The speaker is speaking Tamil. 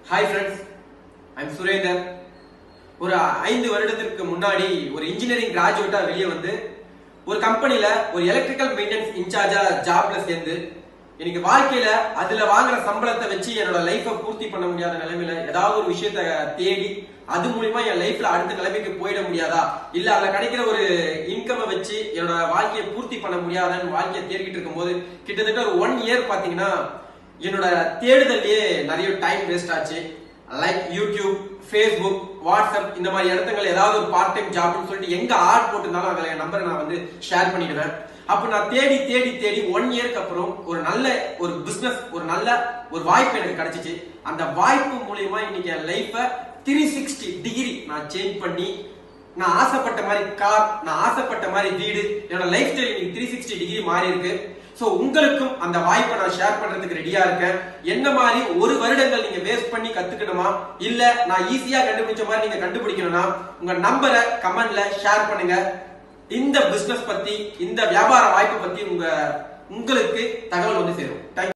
Hi friends, I'm Surender. ஒரு 5 வருடத்திற்கு முன்னாடி ஒரு இன்ஜினியரிங் கிராஜுவேட்டா வெளியே வந்து ஒரு கம்பெனில ஒரு எலக்ட்ரிக்கல் மெயின்டெனன்ஸ் இன்சார்ஜா ஜாப்ல சேர்ந்து எனக்கு வாழ்க்கையில அதுல வாங்குற சம்பளத்தை வச்சு என்னோட லைஃபை பூர்த்தி பண்ண முடியாத நிலைமையில ஏதாவது ஒரு விஷயத்த தேடி அது மூலியமா என் லைஃப்ல அடுத்த நிலைமைக்கு போயிட முடியாதா, இல்ல அதுல கிடைக்கிற ஒரு இன்கம் வச்சு என்னோட வாழ்க்கையை பூர்த்தி பண்ண முடியாதான்னு வாழ்க்கையை தேடிக்கிட்டு இருக்கும்போது கிட்டத்தட்ட ஒரு 1 இயர் பாத்தீங்கன்னா என்னோட தேடுதல்லையே நிறைய டைம் வேஸ்ட் ஆச்சு. லைக் யூடியூப், ஃபேஸ்புக், வாட்ஸ்அப் இந்த மாதிரி இடத்துல ஏதாவது ஒரு பார்ட் டைம் ஜாப்னு சொல்லிட்டு எங்க ஆட் போட்டிருந்தாலும் அதுல என் நம்பரை நான் வந்து ஷேர் பண்ணிடுவேன். அப்ப நான் தேடி தேடி தேடி 1 இயருக்கு அப்புறம் ஒரு நல்ல ஒரு பிசினஸ், ஒரு நல்ல ஒரு வாய்ப்பு எனக்கு கிடைச்சிச்சு. அந்த வாய்ப்பு மூலியமா இன்னைக்கு என் லைஃப 360 டிகிரி நான் சேஞ்ச் பண்ணி நான் ஆசைப்பட்ட மாதிரி கார், நான் ஆசைப்பட்ட மாதிரி வீடு, என்னோட லைஃப் ஸ்டைல் இன்னைக்கு 360 டிகிரி மாறி இருக்கு. சோ உங்களுக்கும் அந்த வாய்ப்பை நான் ஷேர் பண்றதுக்கு ரெடியா இருக்கேன். என்ன மாதிரி 1 வருடங்கள் நீங்க வேஸ்ட் பண்ணி கத்துக்கணுமா, இல்ல நான் ஈஸியா கண்டுபிடிச்ச மாதிரி நீங்க கண்டுபிடிக்கணும்னா உங்க நம்பரை கமெண்ட்ல ஷேர் பண்ணுங்க. இந்த பிசினஸ் பத்தி, இந்த வியாபார வாய்ப்பு பத்தி உங்களுக்கு தகவல் வந்து சேரும்.